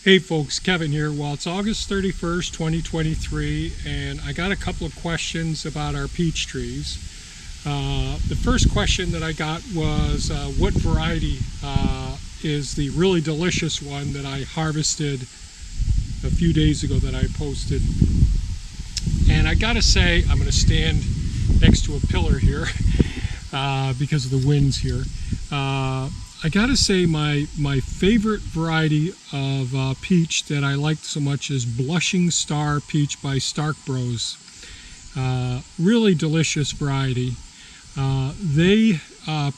Hey folks, Kevin here. Well, it's August 31st, 2023, and I got a couple of questions about our peach trees. The first question that I got was what variety is the really delicious one that I harvested a few days ago that I posted. And I gotta say, I'm gonna stand next to a pillar here because of the winds here. I gotta say my favorite variety of peach that I liked so much is Blushing Star Peach by Stark Bros. Really delicious variety. They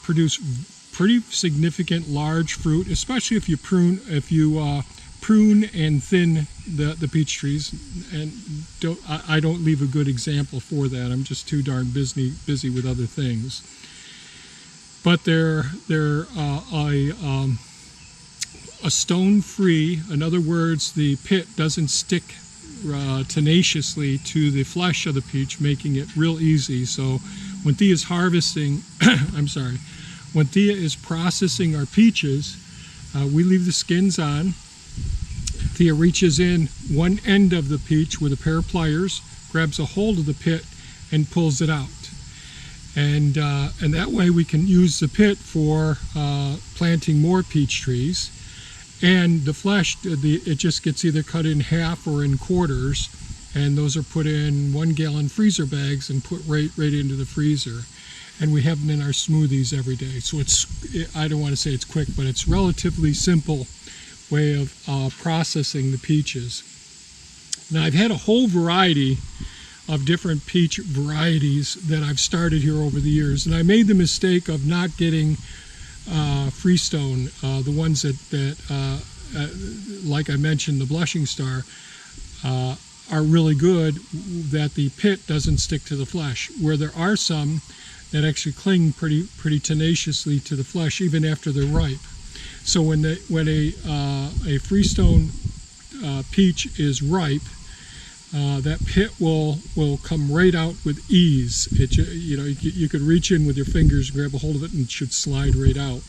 produce pretty significant large fruit, especially if you prune and thin the peach trees. And I don't leave a good example for that. I'm just too darn busy with other things. But they're a stone free. In other words, the pit doesn't stick tenaciously to the flesh of the peach, making it real easy. So when Thea's harvesting, when Thea is processing our peaches, we leave the skins on. Thea reaches in one end of the peach with a pair of pliers, grabs a hold of the pit, and pulls it out. And that way we can use the pit for planting more peach trees. And the flesh, it just gets either cut in half or in quarters, and those are put in 1 gallon freezer bags and put right into the freezer. And we have them in our smoothies every day. So I don't want to say it's quick, but it's relatively simple way of processing the peaches. Now I've had a whole variety of different peach varieties that I've started here over the years, and I made the mistake of not getting Freestone, the ones that like I mentioned, the Blushing Star, are really good, that the pit doesn't stick to the flesh, where there are some that actually cling pretty tenaciously to the flesh even after they're ripe. So when a Freestone peach is ripe, that pit will come right out with ease. You could reach in with your fingers, grab a hold of it, and it should slide right out.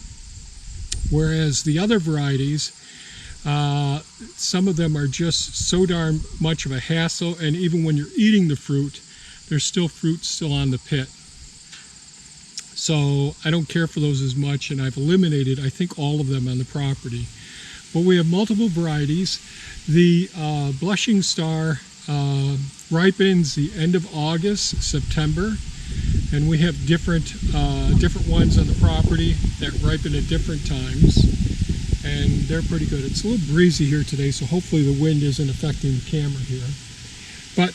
Whereas the other varieties, some of them are just so darn much of a hassle, and even when you're eating the fruit, there's still fruit on the pit. So I don't care for those as much, and I've eliminated, I think, all of them on the property. But we have multiple varieties. The Blushing Star ripens the end of August, September, and we have different ones on the property that ripen at different times, and they're pretty good. It's a little breezy here today, so hopefully the wind isn't affecting the camera here. But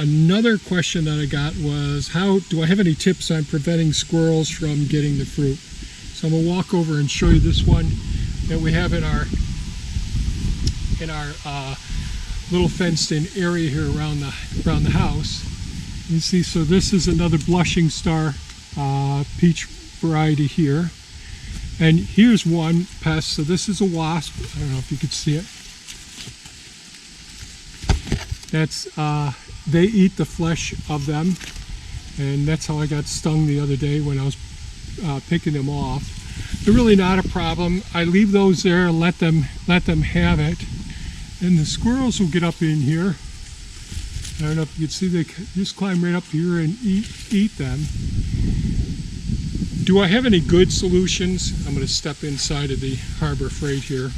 another question that I got was, how do I have any tips on preventing squirrels from getting the fruit? So I'm gonna walk over and show you this one that we have in our little fenced-in area here around the house. You see, so this is another Blushing Star peach variety here, and here's one pest. So this is a wasp. I don't know if you could see it. That's they eat the flesh of them, and that's how I got stung the other day when I was picking them off. They're really not a problem. I leave those there and let them have it. And the squirrels will get up in here. I don't know if you can see, they just climb right up here and eat them. Do I have any good solutions? I'm going to step inside of the Harbor Freight here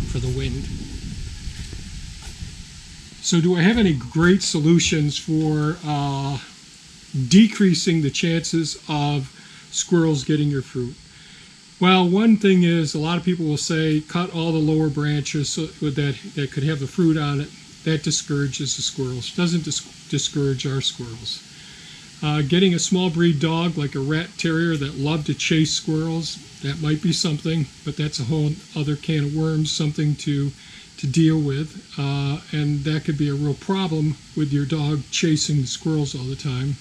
for the wind. So do I have any great solutions for decreasing the chances of squirrels getting your fruit? Well, one thing is, a lot of people will say, cut all the lower branches that could have the fruit on it. That discourages the squirrels. Doesn't discourage our squirrels. Getting a small breed dog like a rat terrier that love to chase squirrels, that might be something, but that's a whole other can of worms, something to deal with. And that could be a real problem with your dog chasing the squirrels all the time.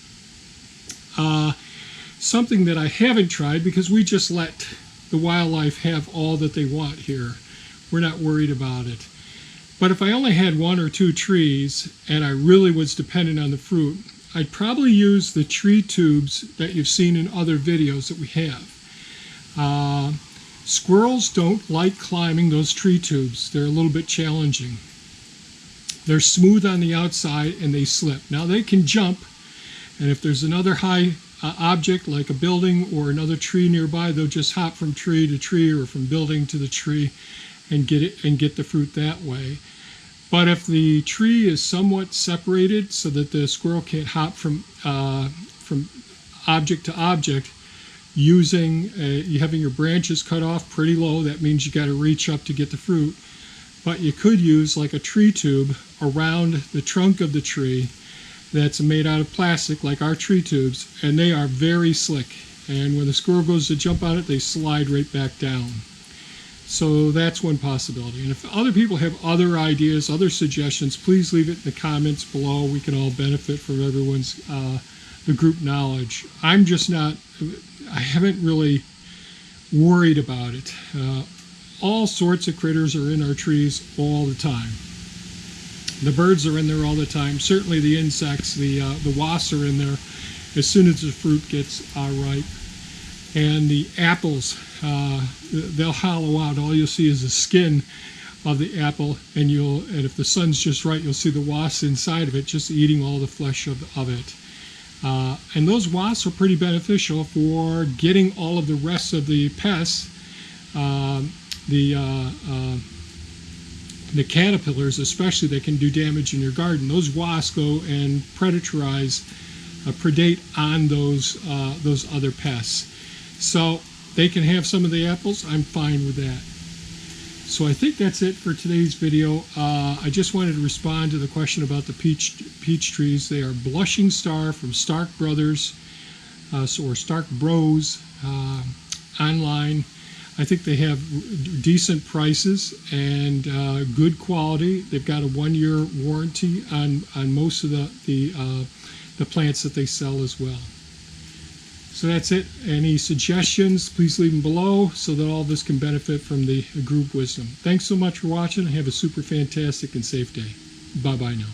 Something that I haven't tried, because we just let the wildlife have all that they want here. We're not worried about it. But if I only had 1 or 2 trees and I really was dependent on the fruit, I'd probably use the tree tubes that you've seen in other videos that we have. Squirrels don't like climbing those tree tubes. They're a little bit challenging. They're smooth on the outside and they slip. Now they can jump, and if there's another high object like a building or another tree nearby, they'll just hop from tree to tree or from building to the tree and get the fruit that way. But if the tree is somewhat separated so that the squirrel can't hop from object to object, using you having your branches cut off pretty low, that means you got to reach up to get the fruit. But you could use like a tree tube around the trunk of the tree that's made out of plastic like our tree tubes, and they are very slick, and when the squirrel goes to jump on it, they slide right back down. So that's one possibility. And if other people have other ideas, other suggestions, please leave it in the comments below. We can all benefit from everyone's the group knowledge. I'm just not, I haven't really worried about it. All sorts of critters are in our trees all the time. The birds are in there all the time. Certainly the insects, the wasps are in there as soon as the fruit gets ripe. And the apples, they'll hollow out. All you'll see is the skin of the apple, and if the sun's just right, you'll see the wasps inside of it just eating all the flesh of it. And those wasps are pretty beneficial for getting all of the rest of the pests, the caterpillars especially, that can do damage in your garden. Those wasps go and predate on those other pests. So they can have some of the apples. I'm fine with that. So I think that's it for today's video. I just wanted to respond to the question about the peach trees. They are Blushing Star from Stark Brothers, or Stark Bros online. I think they have decent prices and good quality. They've got a 1-year warranty on most of the plants that they sell as well. So that's it. Any suggestions, please leave them below so that all of us can benefit from the group wisdom. Thanks so much for watching. Have a super fantastic and safe day. Bye-bye now.